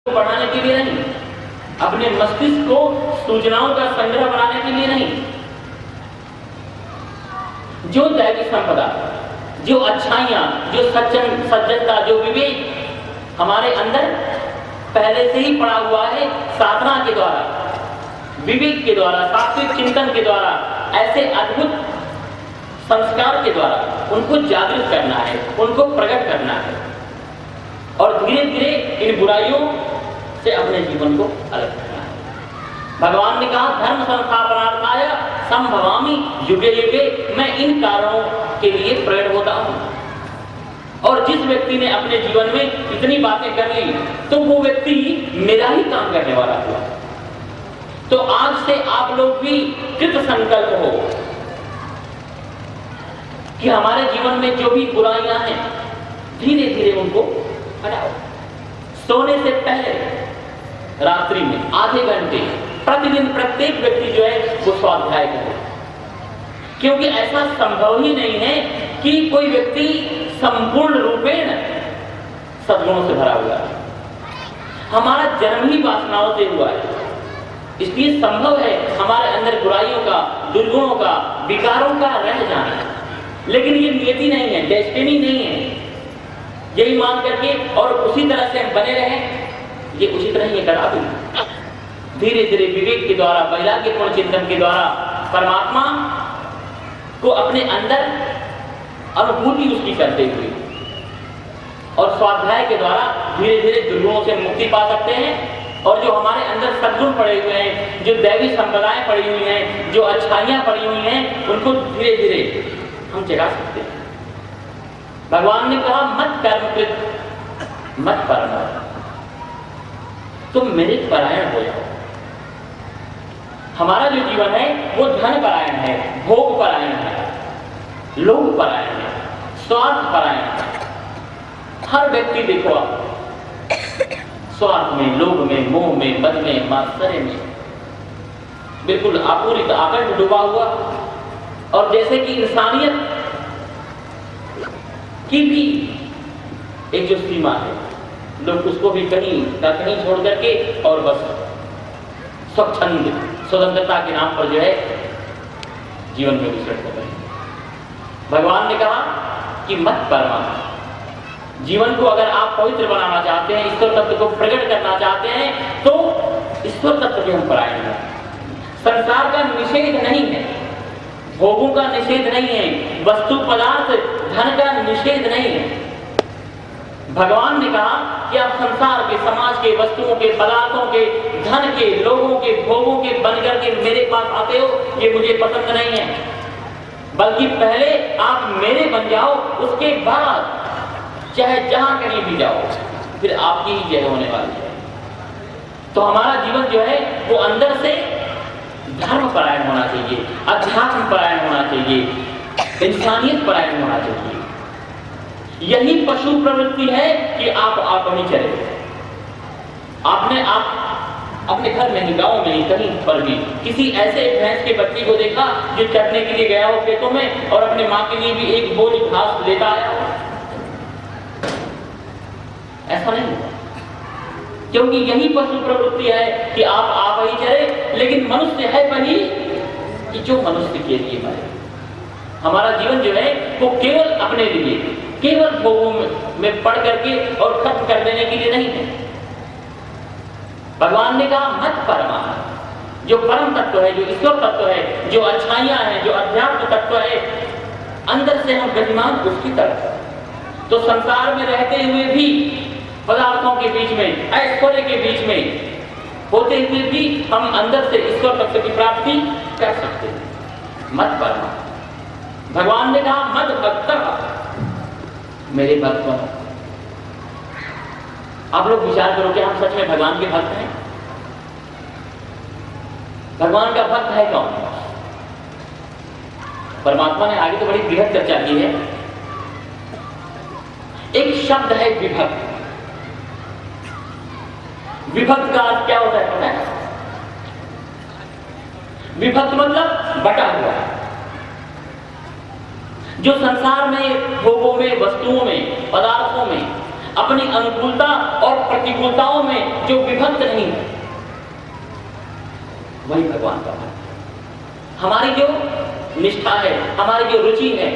बढ़ाने के लिए नहीं, अपने मस्तिष्क को सूचनाओं का संग्रह बनाने के लिए नहीं। जो दैविक संपदा, जो अच्छाइयां, जो सज्जनता, जो विवेक हमारे अंदर पहले से ही पड़ा हुआ है, साधना के द्वारा, विवेक के द्वारा, सात्विक चिंतन के द्वारा, ऐसे अद्भुत संस्कार के द्वारा उनको जागृत करना है, उनको प्रकट करना है और धीरे धीरे इन बुराइयों से अपने जीवन को अलग करना है। भगवान ने कहा, धर्म संस्थापनार्थाय संभवामि युगे युगे, मैं इन कारणों के लिए प्रकट होता हूं। और जिस व्यक्ति ने अपने जीवन में इतनी बातें कर ली तो वो व्यक्ति मेरा ही काम करने वाला हुआ। तो आज से आप लोग भी कृत संकल्प हो कि हमारे जीवन में जो भी बुराइयां हैं धीरे धीरे उनको हटाओ। सोने से पहले रात्रि में आधे घंटे प्रतिदिन प्रत्येक व्यक्ति जो है वो स्वाध्याय करे, क्योंकि ऐसा संभव ही नहीं है कि कोई व्यक्ति संपूर्ण रूपेण सद्गुणों से भरा हुआ है। हमारा जन्म ही वासनाओं से हुआ है, इसलिए संभव है हमारे अंदर बुराइयों का, दुर्गुणों का, विकारों का रह जाना, लेकिन ये नियति नहीं है, डेस्टिनी नहीं है। यही मान करके और उसी तरह से हम बने रहें, ये उचित नहीं है कदापि। धीरे धीरे विवेक के द्वारा, वैराग्यपूर्ण चिंतन के द्वारा परमात्मा को अपने अंदर अनुभूति उसकी करते हुए और स्वाध्याय के द्वारा धीरे धीरे दुर्गुणों से मुक्ति पा सकते हैं। और जो हमारे अंदर सद्गुण पड़े हुए हैं, जो दैवी संपदाएं पड़ी हुई हैं, जो अच्छाइयां पड़ी हुई हैं, उनको धीरे धीरे हम जगा सकते हैं। भगवान ने कहा, मत कर्मकृत मत परम, तुम मेरे परायण हो जाओ। हमारा जो जीवन है वो धन परायण है, भोग परायण है, लोभ परायण है, स्वार्थ परायण है। हर व्यक्ति देखो आप स्वार्थ में, लोभ में, मोह में, मद में, मात्सर्य में बिल्कुल आपूरित आकंठ डूबा हुआ। और जैसे कि इंसानियत की भी एक जो सीमा है, लोग उसको भी कहीं ना कहीं छोड़ करके और बस स्वच्छंद स्वतंत्रता के नाम पर जो है जीवन में विचरण कर रहे हैं। भगवान ने कहा कि मत परमा, जीवन को अगर आप पवित्र बनाना चाहते हैं, ईश्वर तत्व को प्रकट करना चाहते हैं, तो ईश्वर तत्व के हम परायण हैं। संसार का निषेध नहीं है, भोगों का निषेध नहीं है, वस्तु पदार्थ धन का निषेध नहीं है। भगवान ने कहा कि आप संसार के, समाज के, वस्तुओं के, पदार्थों के, धन के, लोगों के, भोगों के बनकर के मेरे पास आते हो, ये मुझे पसंद नहीं है, बल्कि पहले आप मेरे बन जाओ, उसके बाद चाहे जहां कहीं भी जाओ फिर आपकी ही जय होने वाली है। तो हमारा जीवन जो है वो अंदर से धर्म परायण होना चाहिए, अध्यात्म परायण होना चाहिए, इंसानियत परायण होना चाहिए। यही पशु प्रवृत्ति है कि आप नहीं चले। आपने आप अपने घर में ही, गांव में ही, कहीं पर भी किसी ऐसे भैंस के बच्चे को देखा जो चरने के लिए गया हो खेतों में और अपने मां के लिए भी एक बोझ घास लेता आया हो? ऐसा नहीं हुआ, क्योंकि यही पशु प्रवृत्ति है कि आप ही चले। लेकिन मनुष्य है वही कि जो मनुष्य के लिए मरे। हमारा जीवन जो है वो केवल अपने लिए, केवल भोगों में पड़ करके और खत्म कर देने के लिए नहीं है। भगवान ने कहा, मत परमा, जो परम तत्व है, जो ईश्वर तत्व है, जो अच्छाइयां हैं, जो अध्यात्म तत्व है, अंदर से हम गतिमान उसकी तरफ। तो संसार में रहते हुए भी, पदार्थों के बीच में, ऐश्वर्य के बीच में होते हुए भी हम अंदर से ईश्वर तत्व की प्राप्ति कर सकते हैं। मत परमा। भगवान ने कहा, मत भक्त, मेरे भक्त बनो। आप लोग विचार करो कि हम सच में भगवान के भक्त हैं? भगवान का भक्त है कौन? परमात्मा ने आगे तो बड़ी बृहद चर्चा की है। एक शब्द है विभक्त। विभक्त का अर्थ क्या होता है पता है? विभक्त मतलब बटा हुआ। जो संसार में, भोगों में, वस्तुओं में, पदार्थों में अपनी अनुकूलता और प्रतिकूलताओं में जो विभक्त नहीं है, वही भगवान का है। हमारी जो निष्ठा है, हमारी जो रुचि है,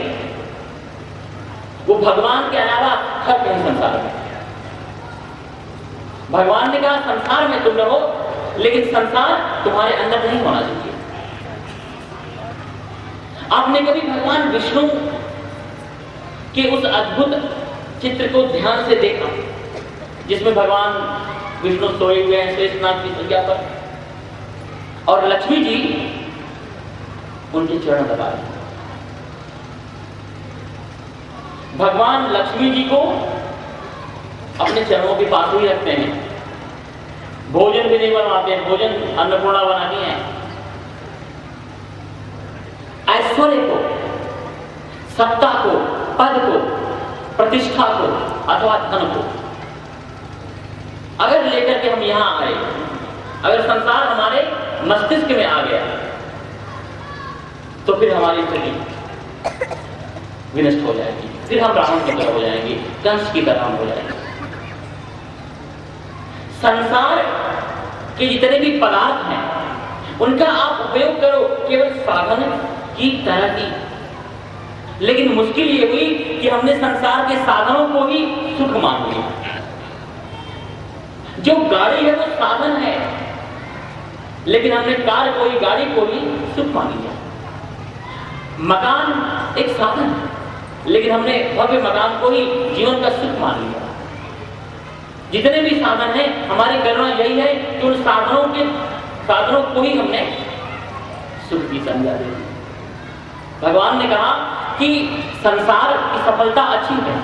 वो भगवान के अलावा हर कहीं संसार में। भगवान ने कहा संसार में तुम रहो, लेकिन संसार तुम्हारे अंदर नहीं होना चाहिए। आपने कभी भगवान विष्णु के उस अद्भुत चित्र को ध्यान से देखा जिसमें भगवान विष्णु सोए हुए हैं शेषनाग की सज्जा पर और लक्ष्मी जी उनके चरण दबा रहे हैं। भगवान लक्ष्मी जी को अपने चरणों के पास ही रखते हैं, भोजन भी नहीं बनवाते हैं, भोजन अन्नपूर्णा बनाती हैं। ऐश्वर्य को, सत्ता को, पद को, प्रतिष्ठा को अथवा धन को अगर लेकर के हम यहां आए, अगर संसार हमारे मस्तिष्क में आ गया, तो फिर हमारी स्थिति विनष्ट हो जाएगी, फिर हम रावण की तरह हो जाएंगे, कंस की तरह हम हो जाएंगे। संसार के जितने भी पदार्थ हैं उनका आप उपयोग करो केवल साधन की तरह की, लेकिन मुश्किल ये हुई कि हमने संसार के साधनों को ही सुख मान लिया। जो गाड़ी है वो साधन है, लेकिन हमने कार को ही, गाड़ी को ही सुख मान लिया। मकान एक साधन है, लेकिन हमने भव्य मकान को ही जीवन का सुख मान लिया। जितने भी साधन हैं, हमारी करुणा यही है कि उन साधनों को ही हमने सुख की संज्ञा दे दी। भगवान ने कहा कि संसार की सफलता अच्छी है,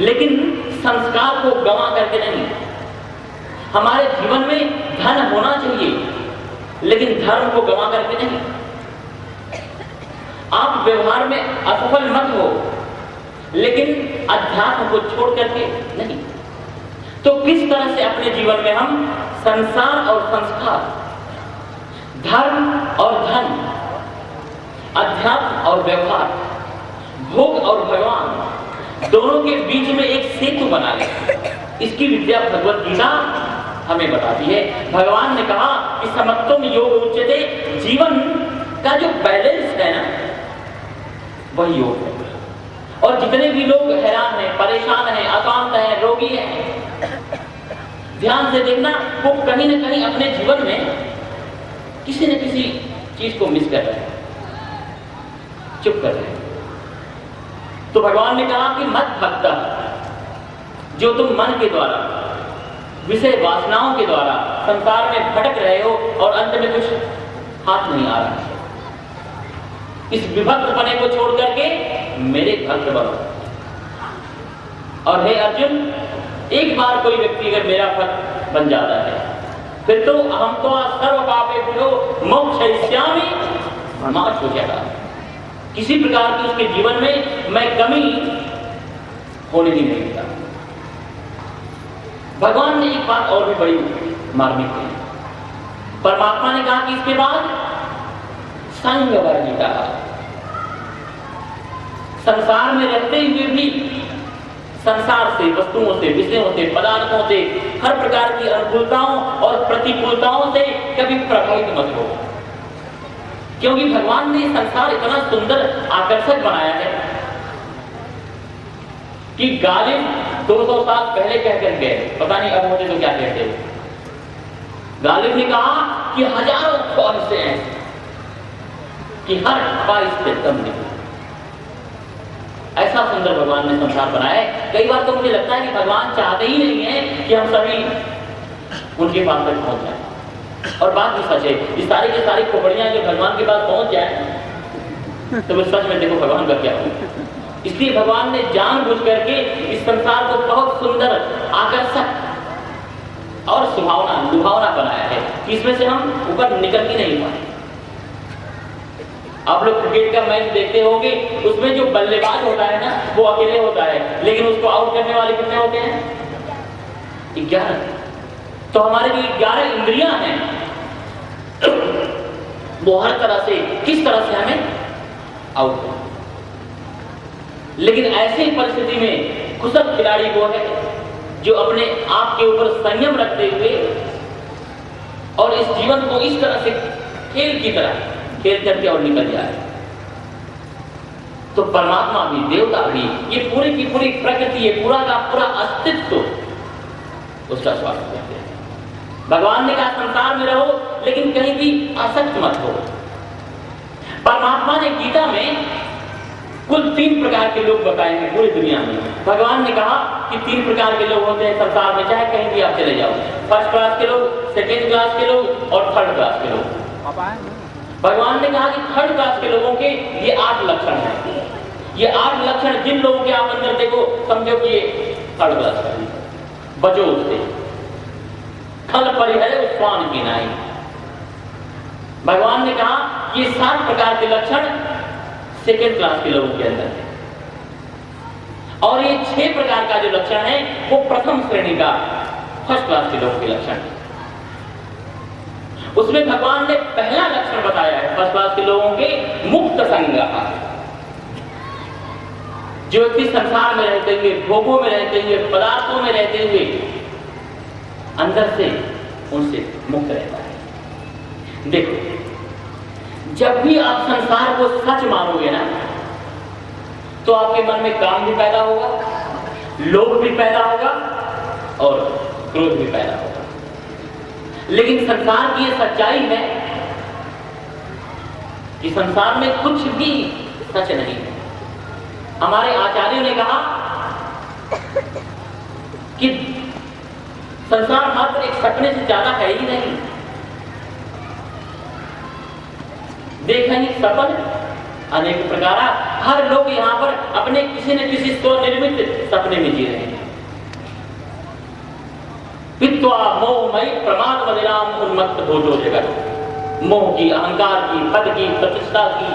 लेकिन संस्कार को गंवा करके नहीं। हमारे जीवन में धन होना चाहिए, लेकिन धर्म को गंवा करके नहीं। आप व्यवहार में असफल मत हो, लेकिन अध्यात्म को छोड़ करके नहीं। तो किस तरह से अपने जीवन में हम संसार और संस्कार, धर्म और धन, अध्यात्म और व्यवहार, भोग और भगवान, दोनों के बीच में एक सेतु बना ले, इसकी विद्या भगवत गीता हमें बताती है। भगवान ने कहा कि समत्वम योग उच्यते, जीवन का जो बैलेंस है ना, वही योग है। और जितने भी लोग हैरान हैं, परेशान हैं, अशांत हैं, रोगी हैं, ध्यान से देखना, वो कहीं ना कहीं अपने जीवन में किसी न किसी चीज को मिस कर रहे हैं, चुप कर रहे हैं। तो भगवान ने कहा कि मत भक्ता, जो तुम मन के द्वारा, विषय वासनाओं के द्वारा संसार में भटक रहे हो और अंत में कुछ हाथ नहीं आ रहा है, इस विभक्त पने को छोड़ करके मेरे भक्त बनो। और हे अर्जुन, एक बार कोई व्यक्ति अगर मेरा भक्त बन जाता है, फिर तो हम तो सर्व पापे भूलो मोक्षयिष्यामि मा शुच्यता। किसी प्रकार की उसके जीवन में मैं कमी होने ही नहीं देता। भगवान ने एक बात और भी बड़ी मार्मिक कही। परमात्मा ने कहा कि इसके बाद संग वर्जिता, संसार में रहते हुए भी संसार से, वस्तुओं से, विषयों से, पदार्थों से, हर प्रकार की अनुकूलताओं और प्रतिकूलताओं से कभी प्रभावित मत हो, क्योंकि भगवान ने संसार इतना सुंदर आकर्षक बनाया है कि गालिब 200 साल पहले कहकर गए, पता नहीं अब होते तो क्या कहते हो। गालिब ने कहा कि हजारों ख्वाहिशें हैं कि हर ख्वाहिश से कम नहीं। ऐसा सुंदर भगवान ने संसार बनाया है। कई बार तो मुझे लगता है कि भगवान चाहते ही नहीं है कि हम सभी उनके पास तक पहुंच जाए। और बात भी सच है, इस सारी की सारी खोपड़ियां जो भगवान के पास पहुंच जाए तो सच में देखो भगवान का क्या हो। इसलिए भगवान ने जानबूझ करके इस संसार को बहुत सुंदर, आकर्षक और लुभावना बनाया है कि इसमें से हम ऊपर निकल ही नहीं पाए। आप लोग क्रिकेट का मैच देखते होंगे, उसमें जो बल्लेबाज होता है ना, वो अकेले होता है, लेकिन उसको आउट करने वाले कितने होते हैं? 11। तो हमारे जो 11 इंद्रियां हैं वो हर तरह से, किस तरह से हमें आउट करें। लेकिन ऐसी परिस्थिति में कुशल खिलाड़ी वो है जो अपने आप के ऊपर संयम रखते हुए और इस जीवन को इस तरह से खेल की तरह खेल करके और निकल जाए, तो परमात्मा भी, देवता भी, ये पूरी की पूरी प्रकृति, ये पूरा का पूरा अस्तित्व उसका स्वागत करते हैं। भगवान ने कहा संसार में रहो लेकिन कहीं भी आसक्त मत हो। परमात्मा ने गीता में कुल 3 प्रकार के लोग बताए हैं पूरी दुनिया में। भगवान ने कहा कि 3 प्रकार के लोग होते हैं संसार में, चाहे कहीं भी आप चले जाओ। फर्स्ट क्लास के लोग, सेकेंड क्लास के लोग और थर्ड क्लास के लोग। भगवान ने कहा कि थर्ड क्लास के लोगों के ये 8 लक्षण हैं। ये 8 लक्षण जिन लोगों के आप अंदर देखो, समझो कि ये थर्ड क्लास का है, बचो उससे। खल परिहर स्वान की नाई। भगवान ने कहा ये 7 प्रकार के लक्षण सेकेंड क्लास के लोगों के अंदर है, और ये 6 प्रकार का जो लक्षण है वो प्रथम श्रेणी का फर्स्ट क्लास के लोगों के लक्षण है। उसमें भगवान ने पहला लक्षण बताया है फर्स्ट क्लास के लोगों के, मुक्त संग। जो व्यक्ति संसार में रहते हुए, भोगों में रहते हुए, पदार्थों में रहते हुए अंदर से उनसे मुक्त रहता है। देखो, जब भी आप संसार को सच मानोगे ना, तो आपके मन में काम भी पैदा होगा, लोभ भी पैदा होगा और क्रोध भी पैदा होगा। लेकिन संसार की ये सच्चाई है कि संसार में कुछ भी सच नहीं है। हमारे आचार्यों ने कहा कि संसार मात्र एक सपने से ज्यादा है ही नहीं। देखेंगे सपन अनेक प्रकार, हर लोग यहां पर अपने किसी न किसी स्वनिर्मित सपने में जी रहे हैं। पित्वा मोहमयी प्रमाद मदिराम उन्मत्त भोजो जगत। मोह की, अहंकार की, पद की, प्रतिष्ठा की,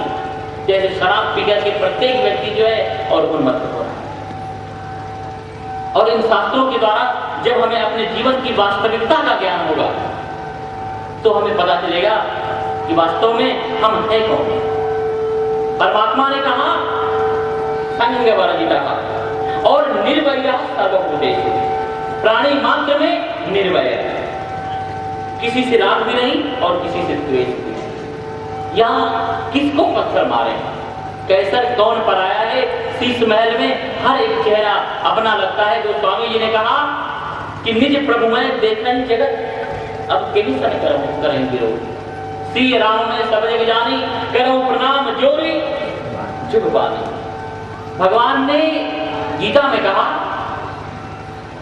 जैसे शराब पी करके प्रत्येक व्यक्ति जो है और उन्मत्त हो रहा है। और इन शास्त्रों के द्वारा जब हमें अपने जीवन की वास्तविकता का ज्ञान होगा, तो हमें पता चलेगा कि वास्तव में हम है कौन। परमात्मा ने कहा संग वर्जिता और निर्वैया सर्वभूतेषु। प्राणी मात्र में निर्वय, किसी से राग भी नहीं और किसी से द्वेष भी नहीं। यहां किसको पत्थर मारे, कैसर कौन पराया है। शीश महल में हर एक चेहरा अपना लगता है। गोस्वामी जी ने कहा कि निज प्रभु में देखना ही जगत, अब किसी समय करेंगे लोग। श्री राम ने सब जग जानी, करो प्रणाम जोरी जुग बानी। भगवान ने गीता में कहा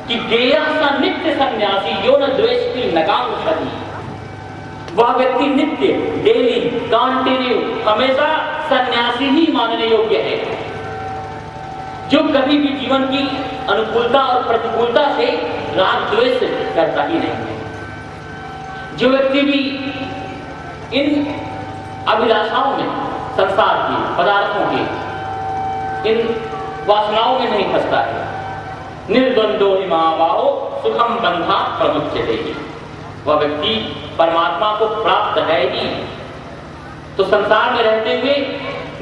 कि गेया सा नित्य सन्यासी यो न द्वेष की नकाम सदी। वह व्यक्ति नित्य, डेली, कंटिन्यू, हमेशा सन्यासी ही मानने योग्य है, जो कभी भी जीवन की अनुकूलता और प्रतिकूलता से राग द्वेष करता ही नहीं है। जो व्यक्ति भी इन अभिलाषाओं में, संसार की, पदार्थों के, इन वासनाओं में नहीं फंसता है। निर्द्वंदो हिमाबाहो सुखम बंधा प्रमुच्यते। वह व्यक्ति परमात्मा को प्राप्त है ही। तो संसार में रहते हुए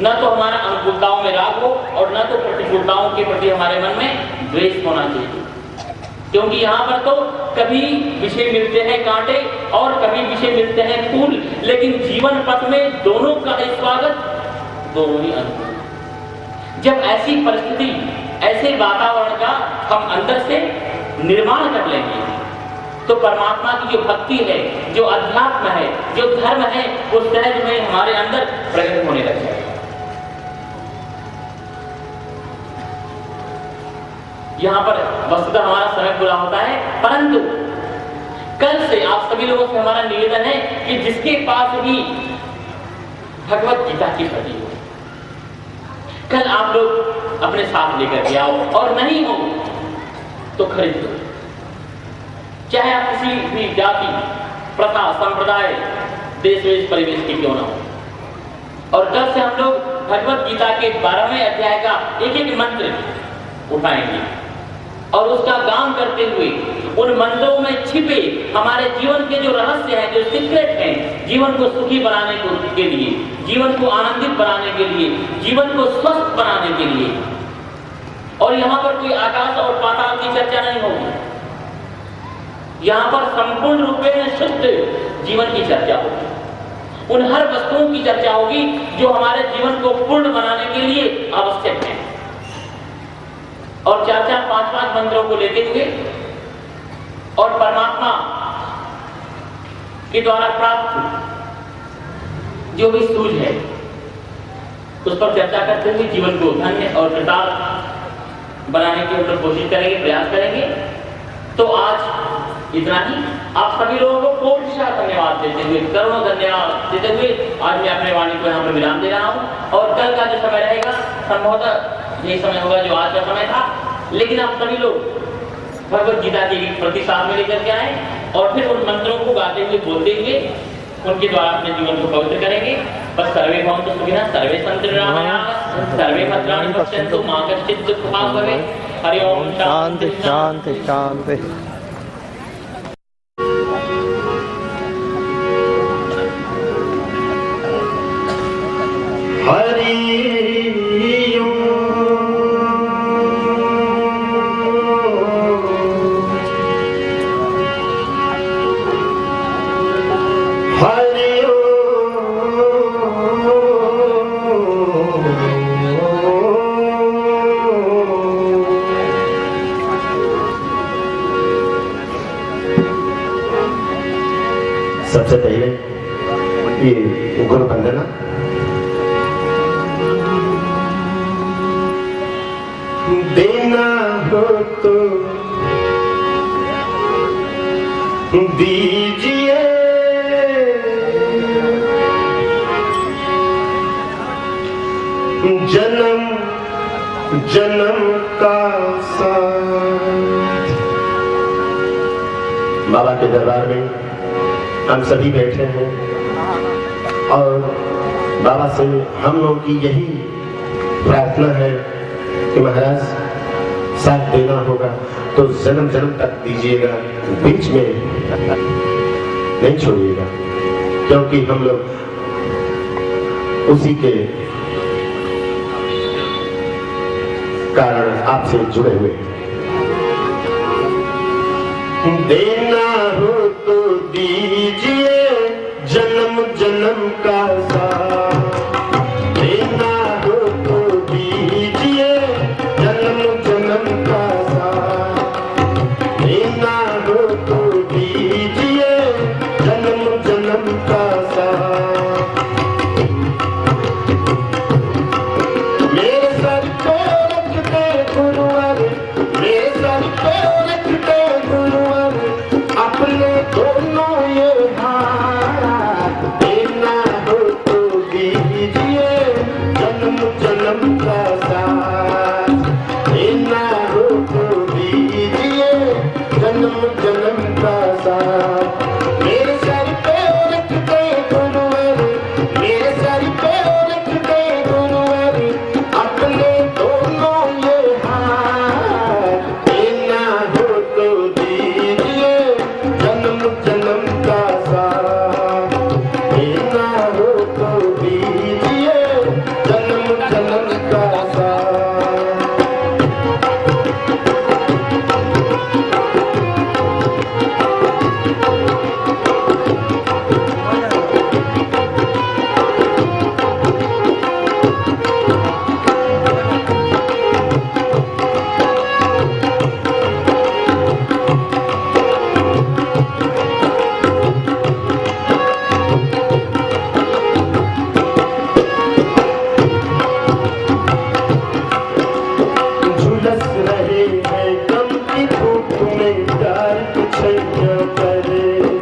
न तो हमारा अनुकूलताओं में राग हो और न तो प्रतिकूलताओं के प्रति हमारे मन में द्वेष होना चाहिए। क्योंकि यहाँ पर तो कभी विषय मिलते हैं कांटे और कभी विषय मिलते हैं फूल, लेकिन जीवन पथ में दोनों का स्वागत, दोनों ही अनुकूल। जब ऐसी परिस्थिति, ऐसे वातावरण का हम अंदर से निर्माण कर लेंगे, तो परमात्मा की जो भक्ति है, जो अध्यात्म है, जो धर्म है, वो सहज में हमारे अंदर प्रकट होने लग जाएगा। यहां पर वस्तुतः हमारा समय पूरा होता है, परंतु कल से आप सभी लोगों से हमारा निवेदन है कि जिसके पास भी भगवत गीता की प्रति हो, कल आप लोग अपने साथ लेकर के आओ, और नहीं हो तो खरीद लो। चाहे आप किसी भी जाति, प्रथा, संप्रदाय, देश वेश, परिवेश के क्यों ना हो। और कल से हम लोग भगवत गीता के 12वें अध्याय का एक एक मंत्र उठाएंगे और उसका गान करते हुए उन मंत्रों में छिपे हमारे जीवन के जो रहस्य हैं, जो सीक्रेट हैं, जीवन को सुखी बनाने के लिए, जीवन को आनंदित बनाने के लिए, जीवन को स्वस्थ बनाने के लिए। और यहाँ पर कोई आकाश और पाताल की चर्चा नहीं होगी। यहाँ पर संपूर्ण रूप में शुद्ध जीवन की चर्चा होगी। उन हर वस्तुओं की चर्चा होगी जो हमारे जीवन को पूर्ण बनाने के लिए आवश्यक है। और 4-4, 5-5 मंत्रों को लेते हुए और परमात्मा के द्वारा प्राप्त जो भी सूझ है उस पर चर्चा करते हुए जीवन को धन्य और कृतार्थ बनाने की ऊपर कोशिश करेंगे, प्रयास करेंगे। तो आज इतना ही। आप सभी लोगों को कोटिशा धन्यवाद देते हुए, करोड़ों धन्यवाद देते हुए आज मैं अपने वाणी को यहाँ पर विराम दे रहा हूँ। और कल का जो समय रहेगा संभवतः यही समय होगा जो आज का समय था, लेकिन आप सभी लोग भगवत गीता की प्रति साथ में लेकर के आए और फिर उन मंत्रों को गाते हुए, बोलते हुए उनके द्वारा अपने जीवन को पवित्र करेंगे। बस सर्वे भवन्तु सुखिनः, सर्वे सन्तु निरामयाः, सर्वे भद्राणि पश्यन्तु मा कश्चित् दुःखभाग् भवेत्। हरि ओम शांति शांति शांति। हरि सबसे पहले ये गुरु वंदना। देना हो तो दीजिए, जन्म जन्म का साथ। बाबा के दरबार में हम सभी बैठे हैं और बाबा से हम लोग की यही प्रार्थना है कि महाराज साथ देना होगा तो जन्म जन्म तक दीजिएगा, बीच में नहीं छोड़िएगा, क्योंकि हम लोग उसी के कारण आपसे जुड़े हुए हैं। देना हो तो दीजिए, जन्म जन्म का साथ। देना हो तो दीजिए, जन्म जन्म का साथ। देना हो तो दीजिए, जन्म जन्म का साथ। मेरे सर पे रखते गुरुवर, मेरे सर पे रखते गुरुवर, अपने दोनों ये हाथ। देना हो तो दीजिए, जन्म जन्म का साथ। देना हो तो दीजिए, जन्म जन्म का साथ। मेरे सर पे रखते गुरुवर, मेरे सर पे रखते गुरुवर, अपने दोनों ये हाथ। देना हो तो दीजिए, जन्म जन्म का साथ। देना हो तो दीजिए, जन्म जन्म का साथ। झुलस रहे हैं गम की धूप में, प्यार की छैया करे।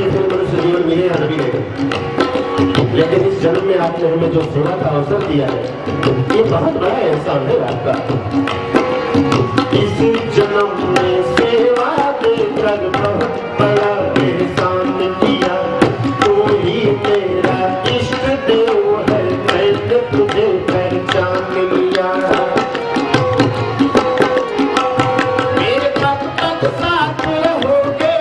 चाहे फिर मनुष्य जीवन मिले या न मिले, लेकिन इस जन्म में आपने हमें जो सेवा का अवसर दिया है, ये बहुत बड़ा एहसान है आपका। इस जन्म में सेवा देकर बहुत बड़ा एहसान किया, तू ही मेरा इष्ट देव है, मैंने तुझे पहचान लिया। मेरे कब तक साथ रहोगे,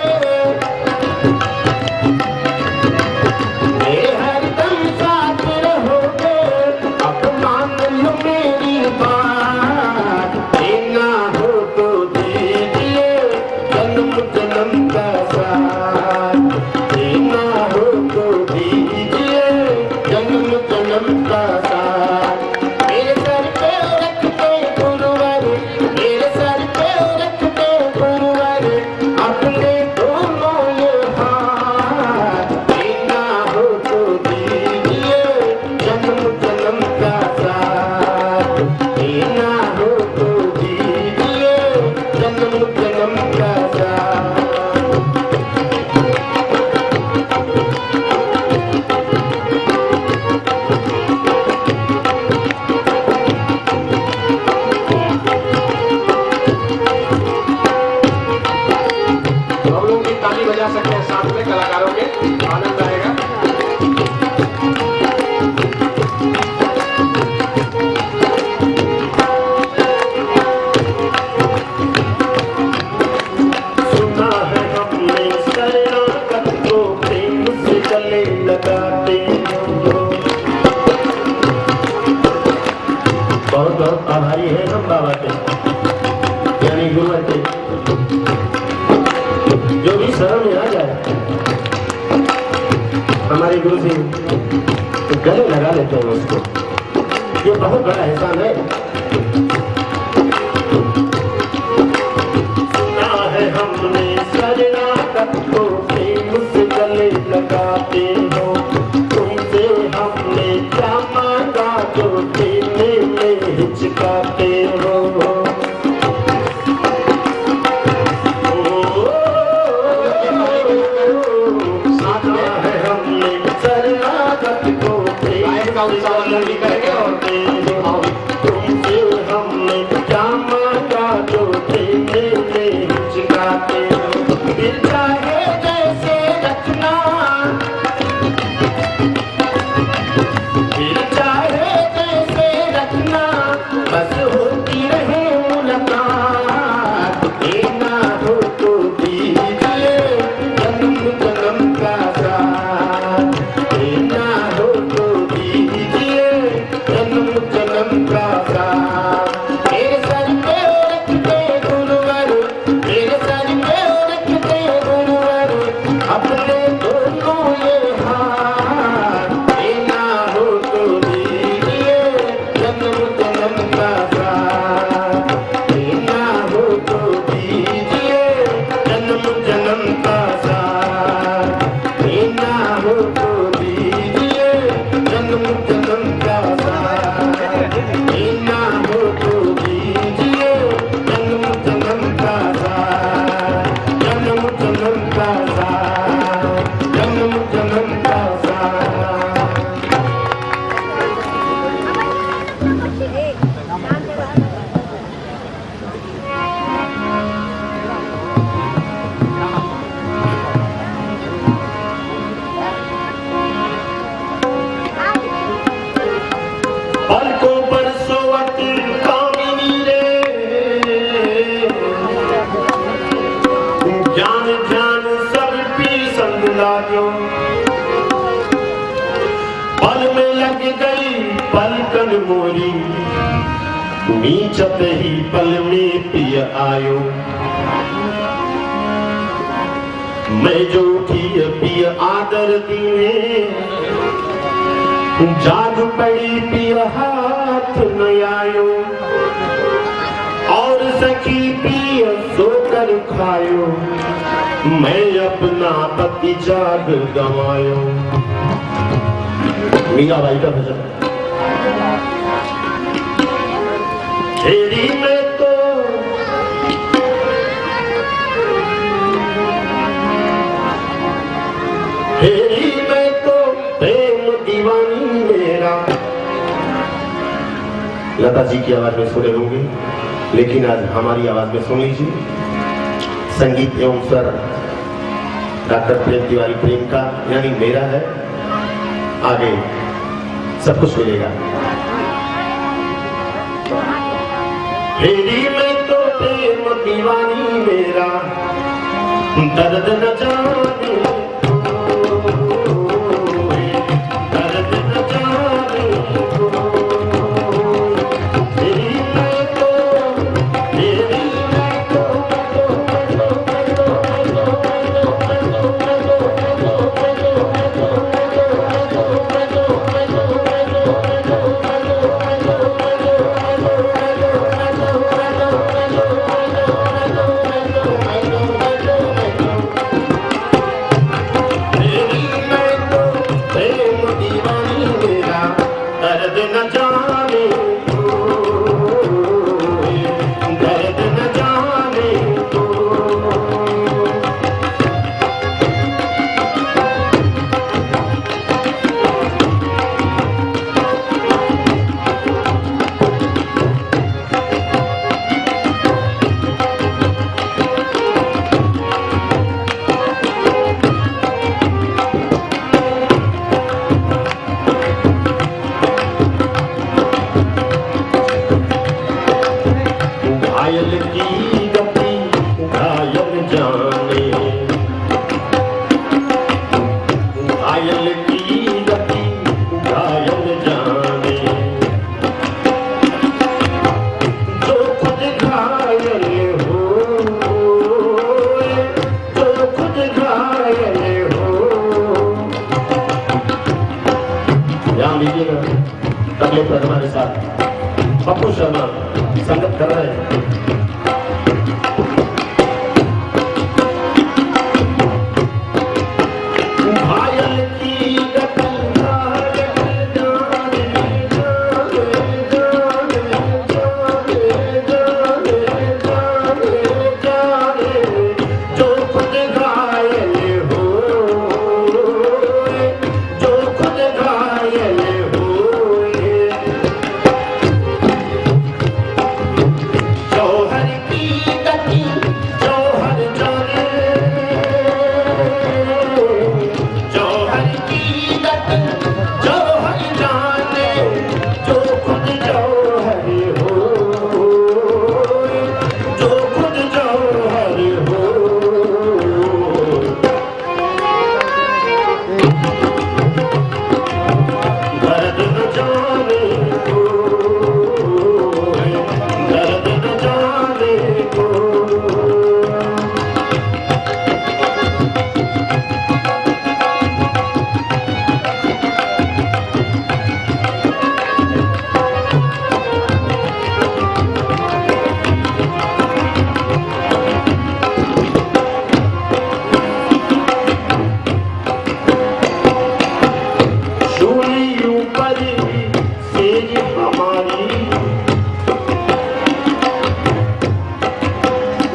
मेरे हरदम साथ रहोगे, अब मान लो मेरी बात, देना हो तो दीजिए जन्म जन्म का साथ, देना हो तो दीजिए जन्म जन्म का साथ। मेरे सर पे रख दे गुरुवर, मेरे सर पे रख दे गुरुवर, अपने दोनों ये हाथ, देना हो तो दीजिए जन्म जन्म का साथ, देना हो तो दीजिए जन्म जन्म का साथ। हम लोग भी ताली बजा सकते हैं साथ में, कलाकारों के आनंद आएगा। सुना है हमने शरणागत को प्रेम से गले लगाते हो, बहुत बहुत आभारी है हम बाबा के, यानी गुरुवर के। जो भी शरण में आ जाए हमारे गुरु जी गले लगा लेते हैं उसको, ये बहुत बड़ा एहसान है। सुना है हमने शरणागत को प्रेम से गले लगाते हो, तुमसे हमने क्या मांगा जो देने में हिचकाते हो। सुना है हमने शरणागत को प्रेम से गले लगाते हो, तुमसे हमने क्या मांगा जो देने में हिचकाते हो। दिल चाहे जैसे रखना, दिल चाहे जैसे रखना, बस होती रहे मुलाकात, देना हो तो दीजिए जन्म जन्म का साथ, देना हो तो दीजिए जन्म जन्म का साथ। मेरे सर पे रख दे गुरुवर, मेरे सर पे रख दे गुरुवर, अपने दोनों ये हाथ, देना हो तो दीजिए जन्म जन्म का साथ, देना हो तो दीजिए जन्म जन्म का साथ, देना हो तो दीजिए जन्म जन्म का साथ, देना हो तो दीजिए जन्म जन्म का साथ, जन्म जन्म का साथ, जन्म जन्म का साथ। पलकों पर सोवत कामिनी रे, जान जान सब पी संग लाजो, पल में लग गई पलकन मोरी, नीचत ही पल में पिय आयो। मैं जो उठी पिय आदर दीने, जाग पड़ी पिय हाथ न आयो, और सखी पिय सोकर खायो, मैं अपना पति जाग गंवायो। मीराबाई का भजन। तेरी में तो तेरी मैं तो प्रेम दीवानी मेरा। लता जी की आवाज में सुने होंगे, लेकिन आज हमारी आवाज में सुन लीजिए। संगीत एवं स्वर डॉक्टर प्रेम तिवारी प्रेम का यानी मेरा है। आगे सब कुछ मिलेगा। तेरी मैं तो प्रेम दीवानी मेरा, दर्द न जाने दर्द न जाने। तेरी मैं तो तबले पर हमारे साथ पप्पू शर्मा संगत कर रहे हैं।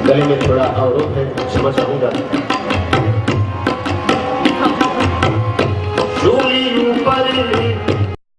गले में थोड़ा अवरोध है, क्षमा चाहूंगा।